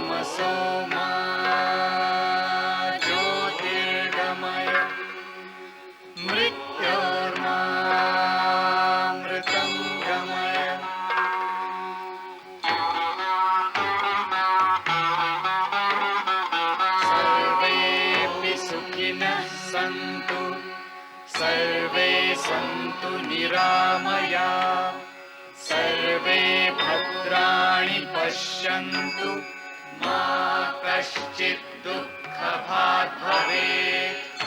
तमसो मा ज्योतिर्गमय मृत्योर्मामृतं गमय। सर्वेऽपि सुखिनः सन्तु सर्वे सन्तु निरामयाः सर्वे भद्राणि पश्यन्तु मा कश्चित् दुःखभाग् भवेत्।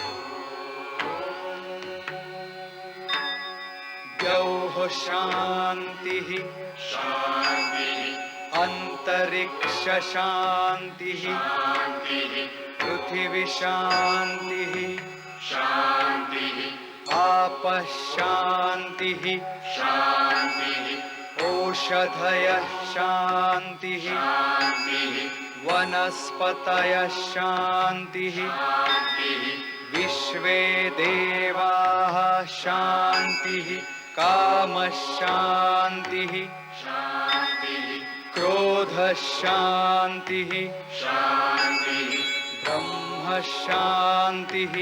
द्यौः शान्तिः शान्तिः अन्तरिक्ष शान्तिः शान्तिः पृथिवी शान्तिः शान्तिः आपः शान्तिः शान्तिः ओषधयः शान्तिः शान्तिः वनस्पतयः शान्तिः शान्तिः विश्वे देवाः शान्तिः कामः शान्तिः शान्तिः क्रोधः शान्तिः शान्तिः ब्रह्म शान्तिः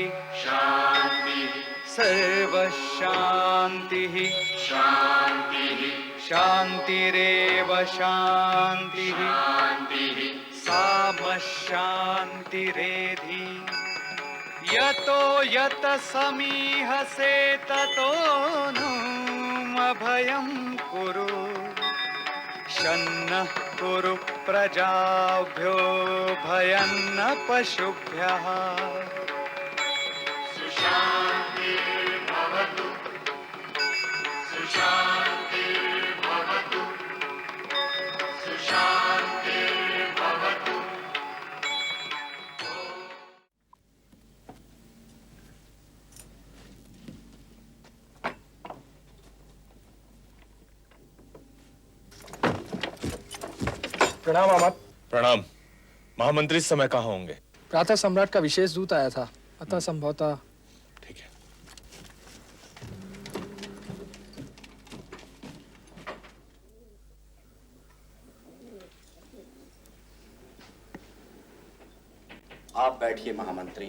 शान्तिः सर्वः शान्तिः शान्तिः शान्तिरेव शान्तिः शान्तिः सामः शान्तिरेधि। यतो यत समीहसे ततो नु अभयं कुरु शन्नः कुरु प्रजाभ्यो भयं न पशुभ्यः। सुशान्तिर्भवतु सुशान्तिर्भवतु सुशान्तिर्भवतु। प्रणाम मामा। प्रणाम। महामंत्री इस समय कहाँ होंगे? प्रातः सम्राट का विशेष दूत आया था, अतः संभवतः। ठीक है। आप बैठिए महामंत्री।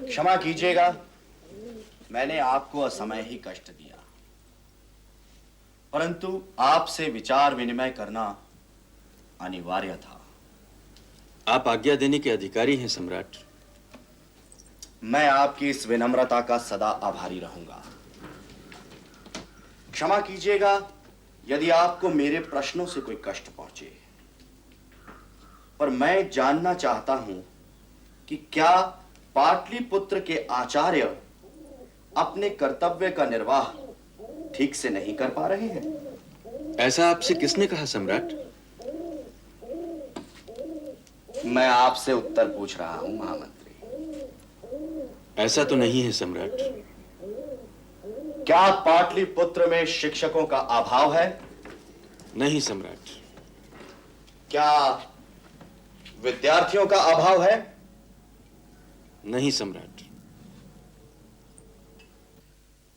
क्षमा कीजिएगा, मैंने आपको असमय ही कष्ट दिया, परंतु आपसे विचार विनिमय करना अनिवार्य था। आप आज्ञा देने के अधिकारी हैं सम्राट। मैं आपकी इस विनम्रता का सदा आभारी रहूंगा। क्षमा कीजिएगा यदि आपको मेरे प्रश्नों से कोई कष्ट पहुंचे, पर मैं जानना चाहता हूं कि क्या पाटलिपुत्र के आचार्य अपने कर्तव्य का निर्वाह ठीक से नहीं कर पा रहे हैं? ऐसा आपसे किसने कहा सम्राट? मैं आपसे उत्तर पूछ रहा हूं महामंत्री। ऐसा तो नहीं है सम्राट। क्या पाटलिपुत्र में शिक्षकों का अभाव है? नहीं सम्राट। क्या विद्यार्थियों का अभाव है? नहीं सम्राट।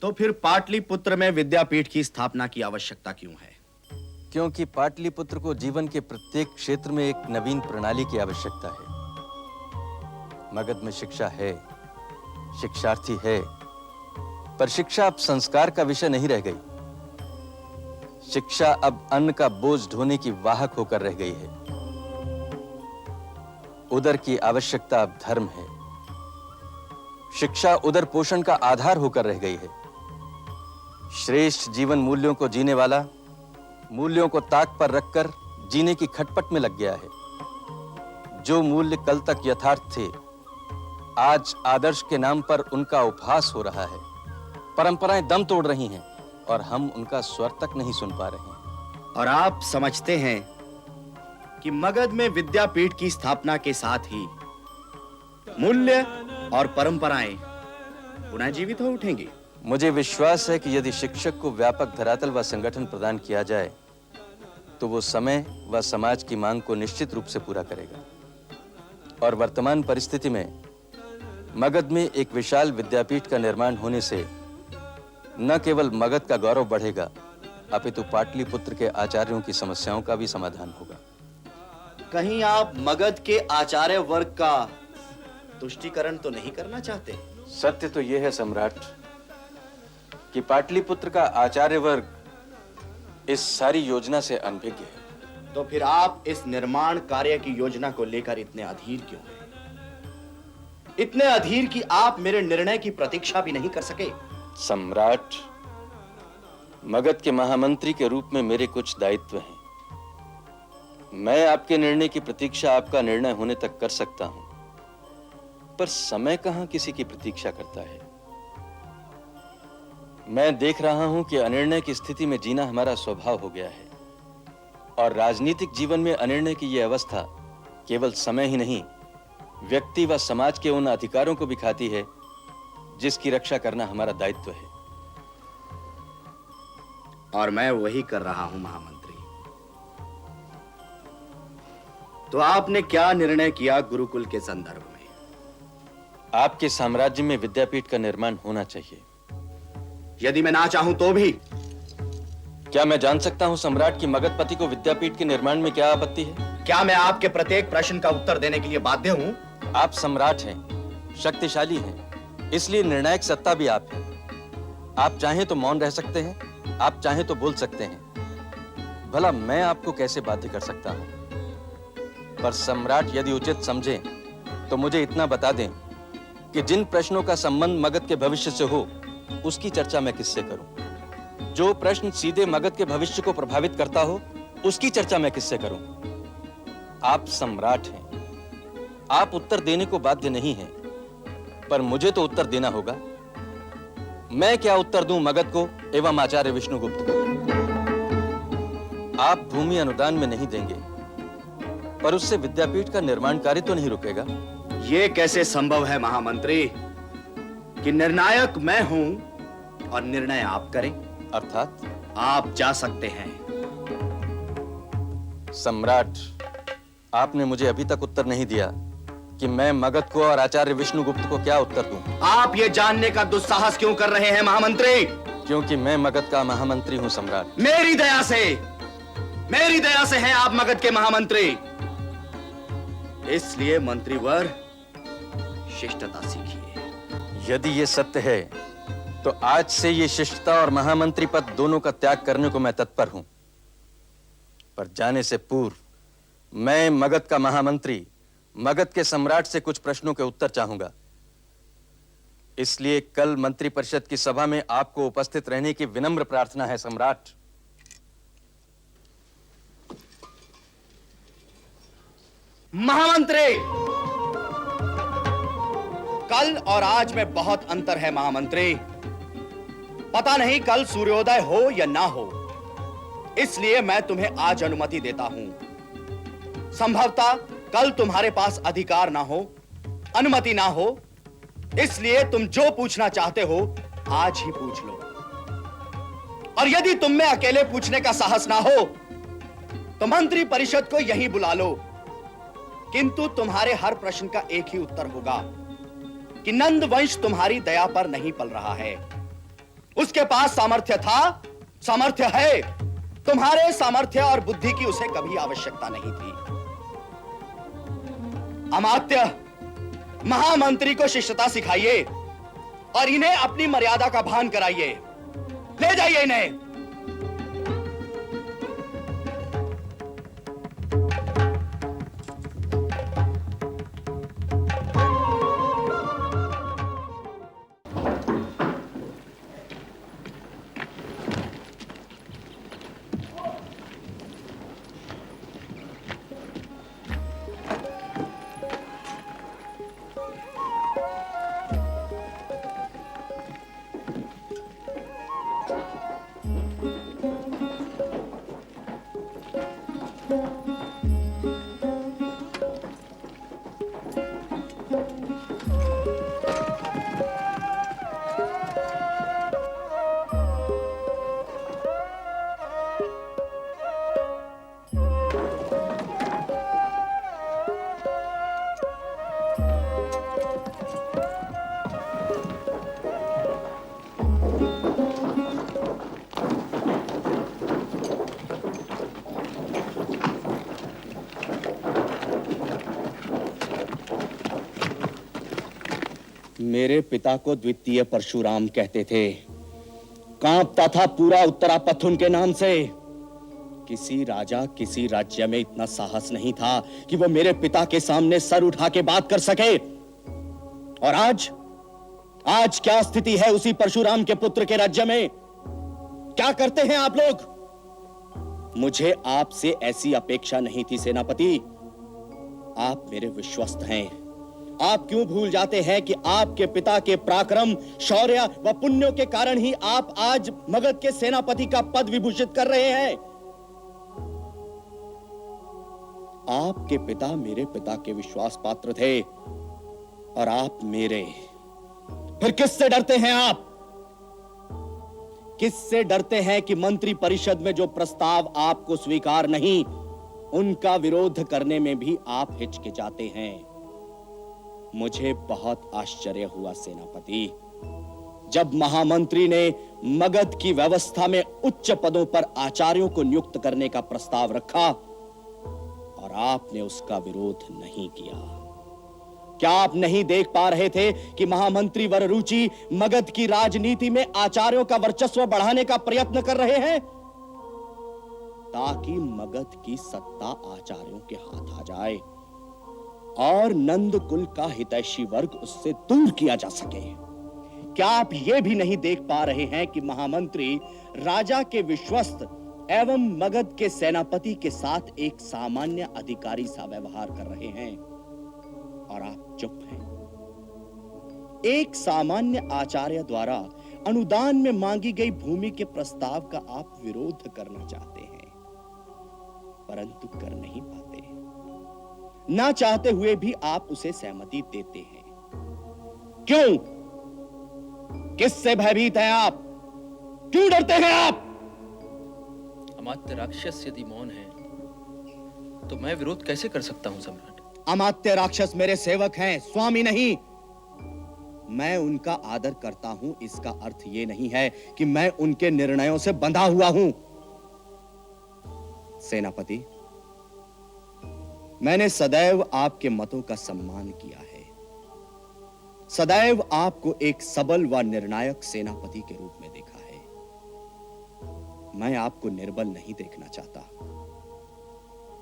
तो फिर पाटलिपुत्र में विद्यापीठ की स्थापना की आवश्यकता क्यों है? क्योंकि पाटलिपुत्र को जीवन के प्रत्येक क्षेत्र में एक नवीन प्रणाली की आवश्यकता है। मगध में शिक्षा है, शिक्षार्थी है, पर शिक्षा अब संस्कार का विषय नहीं रह गई। शिक्षा अब अन्न का बोझ ढोने की वाहक होकर रह गई है। उदर की आवश्यकता अब धर्म है। शिक्षा उदर पोषण का आधार होकर रह गई है। श्रेष्ठ जीवन मूल्यों को जीने वाला मूल्यों को ताक पर रखकर जीने की खटपट में लग गया है। जो मूल्य कल तक यथार्थ थे, आज आदर्श के नाम पर उनका उपहास हो रहा है। परंपराएं दम तोड़ रही हैं और हम उनका स्वर तक नहीं सुन पा रहे हैं। और आप समझते हैं कि मगध में विद्यापीठ की स्थापना के साथ ही मूल्य और परंपराएं पुनः जीवित हो उठेंगी? मुझे विश्वास है कि यदि शिक्षक को व्यापक धरातल व संगठन प्रदान किया जाए तो वो समय व समाज की मांग को निश्चित रूप से पूरा करेगा। और वर्तमान परिस्थिति में मगध में एक विशाल विद्यापीठ का निर्माण होने से न केवल मगध का गौरव बढ़ेगा, अपितु पाटलिपुत्र के आचार्यों की समस्याओं का भी समाधान होगा। कहीं आप मगध के आचार्य वर्ग का तुष्टीकरण तो नहीं करना चाहते? सत्य तो यह है सम्राट कि पाटलिपुत्र का आचार्य वर्ग इस सारी योजना से अनभिज्ञ है। तो फिर आप इस निर्माण कार्य की योजना को लेकर इतने अधीर क्यों हैं? इतने अधीर कि आप मेरे निर्णय की प्रतीक्षा भी नहीं कर सके। सम्राट, मगध के महामंत्री के रूप में मेरे कुछ दायित्व हैं। मैं आपके निर्णय की प्रतीक्षा आपका निर्णय होने तक कर सकता हूं, पर समय कहां किसी की प्रतीक्षा करता है। मैं देख रहा हूं कि अनिर्णय की स्थिति में जीना हमारा स्वभाव हो गया है, और राजनीतिक जीवन में अनिर्णय की यह अवस्था केवल समय ही नहीं, व्यक्ति व समाज के उन अधिकारों को भी खाती है जिसकी रक्षा करना हमारा दायित्व है। और मैं वही कर रहा हूं महामंत्री। तो आपने क्या निर्णय किया गुरुकुल के संदर्भ में? आपके साम्राज्य में विद्यापीठ का निर्माण होना चाहिए। यदि मैं ना चाहूं तो भी? क्या मैं जान सकता हूं सम्राट की मगधपति को विद्यापीठ के निर्माण में क्या आपत्ति है? क्या मैं आपके प्रत्येक प्रश्न का उत्तर देने के लिए बाध्य हूं? आप सम्राट हैं, शक्तिशाली हैं, इसलिए निर्णायक सत्ता भी आप है। आप चाहें तो मौन रह सकते हैं, आप चाहें तो बोल सकते हैं। भला मैं आपको कैसे बाध्य कर सकता हूं? पर सम्राट यदि उचित समझे तो मुझे इतना बता दें कि जिन प्रश्नों का संबंध मगध के भविष्य से हो, उसकी चर्चा मैं किससे करूं? जो प्रश्न सीधे मगध के भविष्य को प्रभावित करता हो, उसकी चर्चा मैं किससे करूं? आप सम्राट हैं, आप उत्तर देने को बाध्य नहीं हैं, पर मुझे तो उत्तर देना होगा। मैं क्या उत्तर दूं मगध को एवं आचार्य विष्णुगुप्त को? आप भूमि अनुदान में नहीं देंगे, पर उससे विद्यापीठ का निर्माण कार्य तो नहीं रुकेगा। यह कैसे संभव है महामंत्री कि निर्णायक मैं हूं और निर्णय आप करें? अर्थात आप जा सकते हैं। सम्राट, आपने मुझे अभी तक उत्तर नहीं दिया कि मैं मगध को और आचार्य विष्णुगुप्त को क्या उत्तर दूं। आप ये जानने का दुस्साहस क्यों कर रहे हैं महामंत्री? क्योंकि मैं मगध का महामंत्री हूं सम्राट। मेरी दया से हैं आप मगध के महामंत्री। इसलिए मंत्रीवर, शिष्टता सीखिए। यदि ये सत्य है तो आज से ये शिष्टता और महामंत्री पद दोनों का त्याग करने को मैं तत्पर हूं। पर जाने से पूर्व मैं मगध का महामंत्री, मगध के सम्राट से कुछ प्रश्नों के उत्तर चाहूंगा। इसलिए कल मंत्री परिषद की सभा में आपको उपस्थित रहने की विनम्र प्रार्थना है सम्राट। महामंत्री, कल और आज में बहुत अंतर है महामंत्री। पता नहीं कल सूर्योदय हो या ना हो, इसलिए मैं तुम्हें आज अनुमति देता हूं। संभवतः कल तुम्हारे पास अधिकार ना हो, अनुमति ना हो, इसलिए तुम जो पूछना चाहते हो आज ही पूछ लो। और यदि तुम में अकेले पूछने का साहस ना हो तो मंत्री परिषद को यहीं बुला लो। किंतु तुम्हारे हर प्रश्न का एक ही उत्तर होगा कि नंद वंश तुम्हारी दया पर नहीं पल रहा है। उसके पास सामर्थ्य था, सामर्थ्य है। तुम्हारे सामर्थ्य और बुद्धि की उसे कभी आवश्यकता नहीं थी। अमात्य, महामंत्री को शिष्टता सिखाइए और इन्हें अपनी मर्यादा का भान कराइए। ले जाइए इन्हें। मेरे पिता को द्वितीय परशुराम कहते थे। कांपता था पूरा उत्तरापथ उनके नाम से। किसी राजा, किसी राज्य में इतना साहस नहीं था कि वो मेरे पिता के सामने सर उठा के बात कर सके। और आज क्या स्थिति है उसी परशुराम के पुत्र के राज्य में? क्या करते हैं आप लोग? मुझे आपसे ऐसी अपेक्षा नहीं थी सेनापति। आप मेरे विश्वस्त हैं। आप क्यों भूल जाते हैं कि आपके पिता के पराक्रम, शौर्य व पुण्यों के कारण ही आप आज मगध के सेनापति का पद विभूषित कर रहे हैं? आपके पिता मेरे पिता के विश्वास पात्र थे और आप मेरे। फिर किससे डरते हैं आप? किससे डरते हैं कि मंत्री परिषद में जो प्रस्ताव आपको स्वीकार नहीं, उनका विरोध करने में भी आप हिचकिचाते हैं? मुझे बहुत आश्चर्य हुआ सेनापति, जब महामंत्री ने मगध की व्यवस्था में उच्च पदों पर आचार्यों को नियुक्त करने का प्रस्ताव रखा और आपने उसका विरोध नहीं किया। क्या आप नहीं देख पा रहे थे कि महामंत्री वररुचि मगध की राजनीति में आचार्यों का वर्चस्व बढ़ाने का प्रयत्न कर रहे हैं, ताकि मगध की सत्ता आचार्यों के हाथ आ जाए और नंद कुल का हितैषी वर्ग उससे दूर किया जा सके? क्या आप यह भी नहीं देख पा रहे हैं कि महामंत्री राजा के विश्वस्त एवं मगध के सेनापति के साथ एक सामान्य अधिकारी सा व्यवहार कर रहे हैं और आप चुप हैं? एक सामान्य आचार्य द्वारा अनुदान में मांगी गई भूमि के प्रस्ताव का आप विरोध करना चाहते हैं, परंतु कर नहीं पाते। ना चाहते हुए भी आप उसे सहमति देते हैं। क्यों? किससे भयभीत हैं आप? क्यों डरते हैं आप? अमात्य राक्षस यदि मौन है तो मैं विरोध कैसे कर सकता हूं सम्राट? अमात्य राक्षस मेरे सेवक हैं, स्वामी नहीं। मैं उनका आदर करता हूं, इसका अर्थ यह नहीं है कि मैं उनके निर्णयों से बंधा हुआ हूं। सेनापति, मैंने सदैव आपके मतों का सम्मान किया है, सदैव आपको एक सबल व निर्णायक सेनापति के रूप में देखा है। मैं आपको निर्बल नहीं देखना चाहता।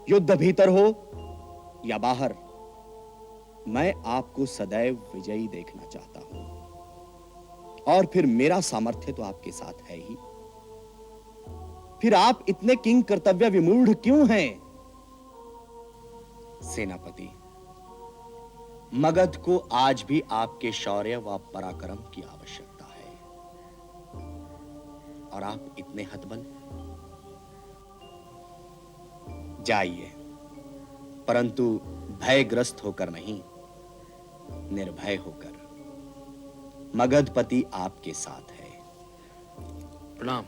युद्ध भीतर हो या बाहर, मैं आपको सदैव विजयी देखना चाहता हूं। और फिर मेरा सामर्थ्य तो आपके साथ है ही। फिर आप इतने किंग कर्तव्य विमूढ़ क्यों हैं? सेनापति, मगध को आज भी आपके शौर्य व पराक्रम की आवश्यकता है, और आप इतने हतबल। जाइए, परंतु भयग्रस्त होकर नहीं, निर्भय होकर। मगधपति आपके साथ है। प्रणाम।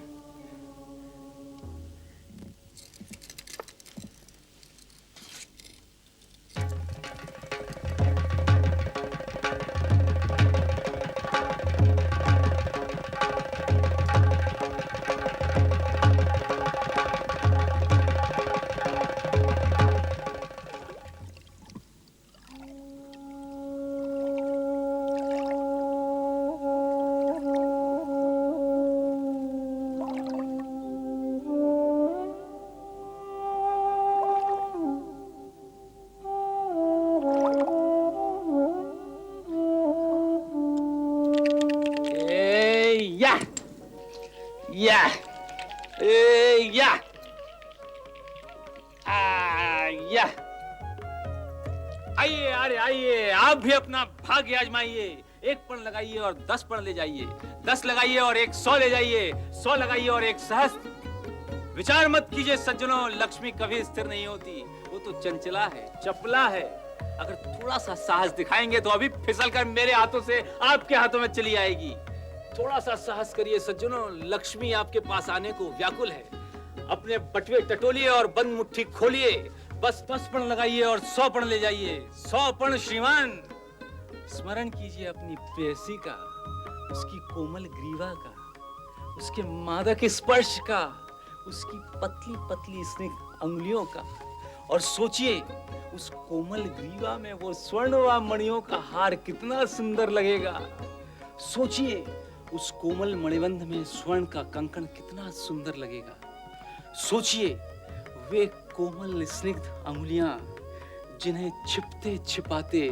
आइए, अरे आइए, आप भी अपना भाग्य आजमाइए। एक पण लगाइए और 10 पण ले जाइए, 10 लगाइए और 100 ले जाइए, 100 लगाइए और 1 सहस्त्र। विचार मत कीजिए सज्जनों, लक्ष्मी कभी स्थिर नहीं होती, वो तो चंचला है, चपला है। अगर थोड़ा सा साहस दिखाएंगे तो अभी फिसल कर मेरे हाथों से आपके हाथों में चली आएगी। थोड़ा सा साहस करिए सज्जनों, लक्ष्मी आपके पास आने को व्याकुल है। अपने बटुए टटोलिए और बंद मुट्ठी खोलिए। बस 10 पण लगाइए और 100 पण ले जाइए। 100 पण श्रीमान। स्मरण कीजिए अपनी प्रेयसी का, उसकी कोमल ग्रीवा का, उसके मादक स्पर्श का, उसकी पतली पतली स्निग्ध अंगुलियों का, और सोचिए उस कोमल ग्रीवा में वो स्वर्ण व मणियों का हार कितना सुंदर लगेगा। सोचिए, उस कोमल मणिबंध में स्वर्ण का कंकण कितना सुंदर लगेगा। सोचिए, वे कोमल स्निग्ध अंगुलियां जिन्हें छिपते छिपाते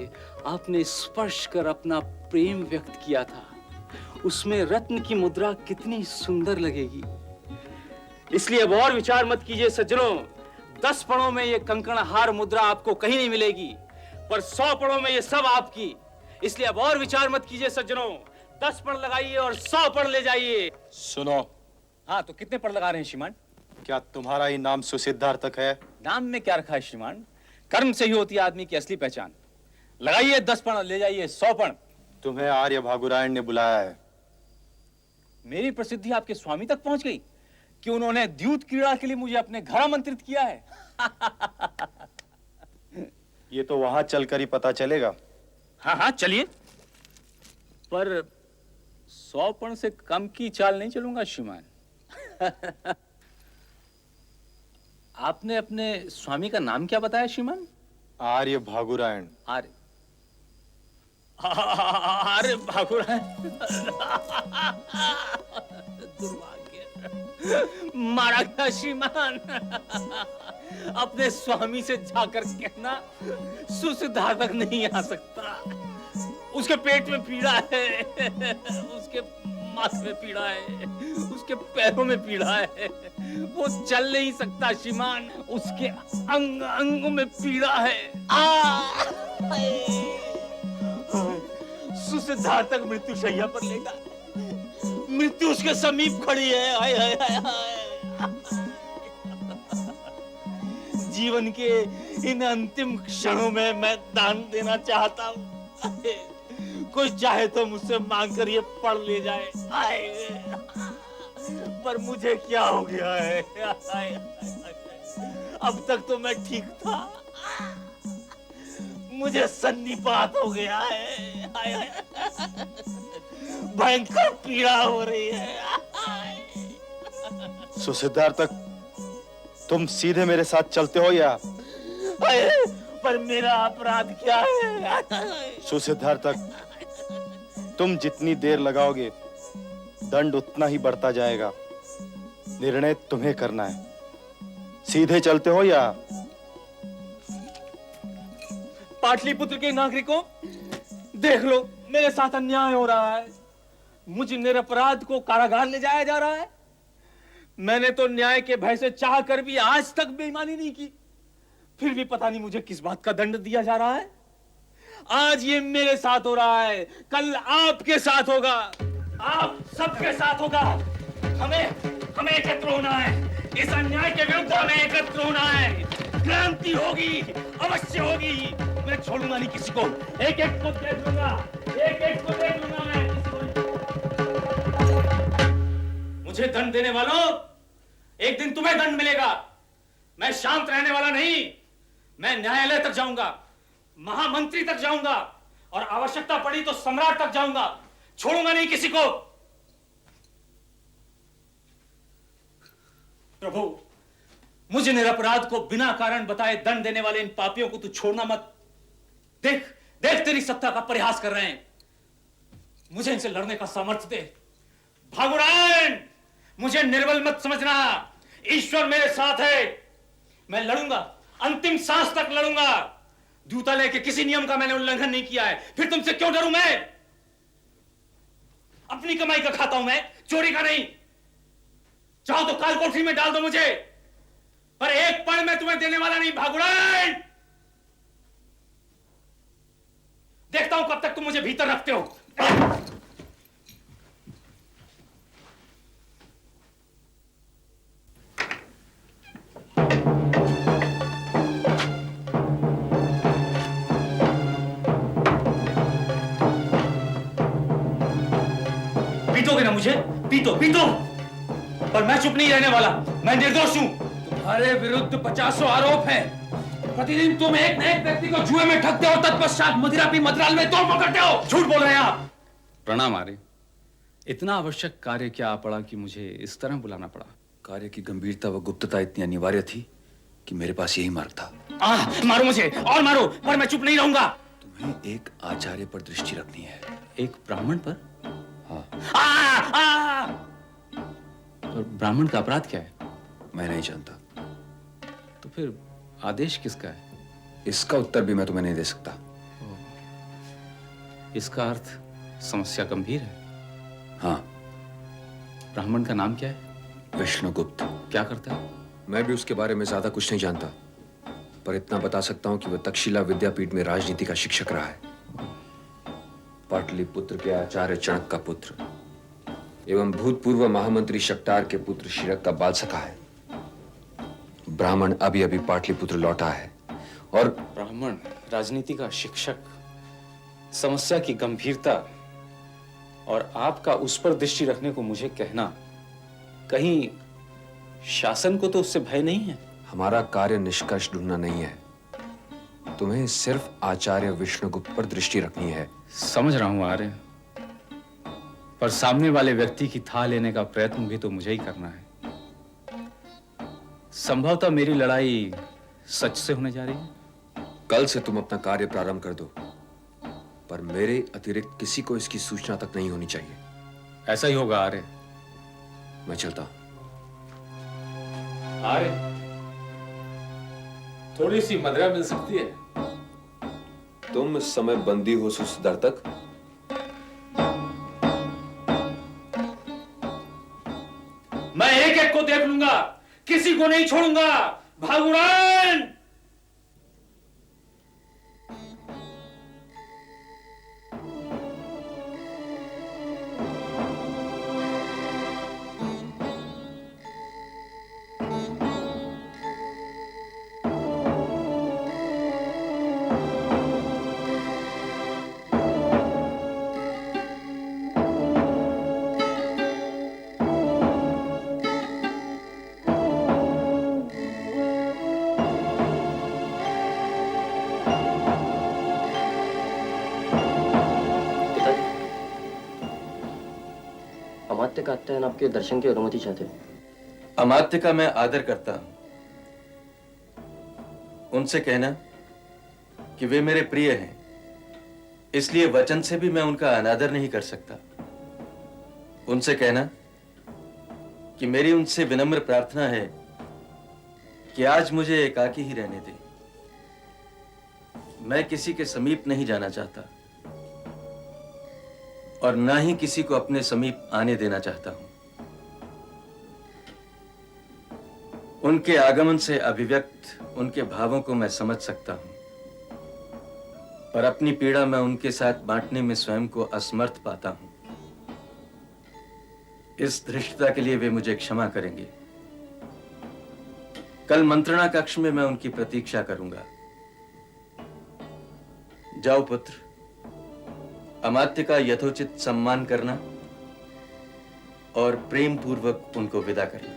आपने स्पर्श कर अपना प्रेम व्यक्त किया था, उसमें रत्न की मुद्रा कितनी सुंदर लगेगी। इसलिए अब और विचार मत कीजिए सज्जनों। 10 पड़ों में ये कंकण हार मुद्रा आपको कहीं नहीं मिलेगी, पर 100 पड़ों में ये सब आपकी। इसलिए अब और विचार मत कीजिए सज्जनों। 10 पड़ लगाइए और 100 पड़ ले जाइए। सुनो, हाँ, तो कितने पड़ लगा रहे हैं श्रीमान? क्या तुम्हारा ही नाम सुसिद्धार्थक है? नाम में क्या रखा है श्रीमान? कर्म से ही होती है आदमी की असली पहचान। लगाइए 10 पड़, ले जाइए 100 पड़। तुम्हें आर्य भागुरायण ने बुलाया है। मेरी प्रसिद्धि आपके स्वामी तक पहुंच गई कि उन्होंने द्यूत क्रीड़ा के लिए मुझे अपने घर आमंत्रित किया है। ये तो वहां चलकर ही पता चलेगा। हाँ हाँ, चलिए, पर 100 पड़ से कम की चाल नहीं चलूंगा श्रीमान। आपने अपने स्वामी का नाम क्या बताया श्रीमान? आर्य भागुरायण। आर्य आर्य भागुरायण। दुर्भाग्य, मारा गया श्रीमान। अपने स्वामी से जाकर कहना सुसिद्धार्थक नहीं आ सकता। उसके पेट में पीड़ा है, उसके माथे में पीड़ा है, उसके पैरों में पीड़ा है, वो चल नहीं सकता श्रीमान। उसके अंग अंग में पीड़ा है। सुसिद्धार्थक मृत्यु शैया पर लेटा है। मृत्यु उसके समीप खड़ी है। हाय हाय हाय हाय। जीवन के इन अंतिम क्षणों में मैं दान देना चाहता हूँ। कोई चाहे तो मुझसे मांग कर ये पढ़ ले जाए। पर मुझे क्या हो गया है? अब तक तो मैं ठीक था, मुझे सन्निपात हो गया है। भयंकर पीड़ा हो रही है। सुसिद्धार्थक, तुम सीधे मेरे साथ चलते हो या? पर मेरा अपराध क्या है? सुसिद्धार्थक, तुम जितनी देर लगाओगे दंड उतना ही बढ़ता जाएगा। निर्णय तुम्हें करना है। सीधे चलते हो या? पाटलिपुत्र के नागरिकों, देख लो, मेरे साथ अन्याय हो रहा है। मुझ निरपराध को कारागार ले जाया जा रहा है। मैंने तो न्याय के भय से चाह कर भी आज तक बेईमानी नहीं की, फिर भी पता नहीं मुझे किस बात का दंड दिया जा रहा है। आज ये मेरे साथ हो रहा है, कल आपके साथ होगा, आप सबके साथ होगा। हमें एकत्र होना है। इस अन्याय के विरुद्ध हमें एकत्र होना है। क्रांति होगी, अवश्य होगी। मैं छोड़ूंगा नहीं किसी को। एक एक को देख लूंगा, एक एक को देख लूंगा मैं। मुझे दंड देने वालों, एक दिन तुम्हें दंड मिलेगा। मैं शांत रहने वाला नहीं। मैं न्यायालय तक जाऊंगा, महामंत्री तक जाऊंगा, और आवश्यकता पड़ी तो सम्राट तक जाऊंगा। छोड़ूंगा नहीं किसी को। प्रभु, मुझे निरपराध को बिना कारण बताए दंड देने वाले इन पापियों को तू छोड़ना मत। देख देख, तेरी सत्ता का परिहास कर रहे हैं। मुझे इनसे लड़ने का सामर्थ्य दे। भागुरायण, मुझे निर्बल मत समझना। ईश्वर मेरे साथ है। मैं लड़ूंगा, अंतिम सांस तक लड़ूंगा। द्यूतालय के किसी नियम का मैंने उल्लंघन नहीं किया है, फिर तुमसे क्यों डरूं मैं? अपनी कमाई का खाता हूं मैं, चोरी का नहीं। चाहो तो काल कोठरी में डाल दो मुझे, पर एक पल मैं तुम्हें देने वाला नहीं। भागुरायण, देखता हूं कब तक तुम मुझे भीतर रखते हो। पीटोगे ना मुझे? पीटो पीटो, पर मैं चुप नहीं रहने वाला। मैं निर्दोष हूं। तुम्हारे विरुद्ध 50 आरोप हैं। प्रतिदिन तुम एक न एक व्यक्ति को जुए में ठगते हो, तत्पश्चात मदिरा पी मदराल में तोड़ करते हो। झूठ बोल रहे हैं आप। प्रणाम आर्य। इतना आवश्यक कार्य क्या आ पड़ा कि मुझे इस तरह बुलाना पड़ा? कार्य की गंभीरता व गुप्तता इतनी अनिवार्य थी कि मेरे पास यही मार्ग था। मारो मुझे और मारो, पर मैं चुप नहीं रहूंगा। तुम्हें एक आचार्य पर दृष्टि रखनी है। एक ब्राह्मण पर? हाँ। और ब्राह्मण का अपराध क्या है? मैं नहीं जानता। तो फिर आदेश किसका है? इसका उत्तर भी मैं तुम्हें नहीं दे सकता। इसका अर्थ समस्या गंभीर है। हाँ। ब्राह्मण का नाम क्या है? विष्णुगुप्त। क्या करता है? मैं भी उसके बारे में ज्यादा कुछ नहीं जानता, पर इतना बता सकता हूं कि वह तक्षशिला विद्यापीठ में राजनीति का शिक्षक रहा है। पाटलिपुत्र के आचार्य चणक का पुत्र एवं भूतपूर्व महामंत्री शक्टार के पुत्र शिरक का बाल सखा है। ब्राह्मण अभी अभी पाटलिपुत्र लौटा है और ब्राह्मण राजनीति का शिक्षक, समस्या की गंभीरता और आपका उस पर दृष्टि रखने को मुझे कहना, कहीं शासन को तो उससे भय नहीं है? हमारा कार्य निष्कर्ष ढूंढना नहीं है, तुम्हें सिर्फ आचार्य विष्णुगुप्त पर दृष्टि रखनी है। समझ रहा हूं आर्य, पर सामने वाले व्यक्ति की था लेने का प्रयत्न भी तो मुझे ही करना है। संभवतः मेरी लड़ाई सच से होने जा रही है। कल से तुम अपना कार्य प्रारंभ कर दो, पर मेरे अतिरिक्त किसी को इसकी सूचना तक नहीं होनी चाहिए। ऐसा ही होगा आर्य। मैं चलता हूं। आर्य, थोड़ी सी मदिरा मिल सकती है? तुम इस समय बंदी हो सुसदर तक। मैं एक एक को देख लूंगा, किसी को नहीं छोड़ूंगा। भगवान! अमात्य का आत्यायन आपके दर्शन की अनुमति चाहते हैं। अमात्य का मैं आदर करता हूं। उनसे कहना कि वे मेरे प्रिय हैं, इसलिए वचन से भी मैं उनका अनादर नहीं कर सकता। उनसे कहना कि मेरी उनसे विनम्र प्रार्थना है कि आज मुझे एकाकी ही रहने दें। मैं किसी के समीप नहीं जाना चाहता और ना ही किसी को अपने समीप आने देना चाहता हूं। उनके आगमन से अभिव्यक्त उनके भावों को मैं समझ सकता हूं, पर अपनी पीड़ा मैं उनके साथ बांटने में स्वयं को असमर्थ पाता हूं। इस धृष्टता के लिए वे मुझे क्षमा करेंगे। कल मंत्रणा कक्ष में मैं उनकी प्रतीक्षा करूंगा। जाओ पुत्र, अमात्य का यथोचित सम्मान करना और प्रेम पूर्वक उनको विदा करना।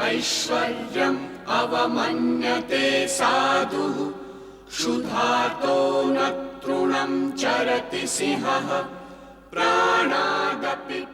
ऐश्वर्यम् अवमन्यते साधुः क्षुधार्तो न तृणं चरति सिंहः प्राणादपि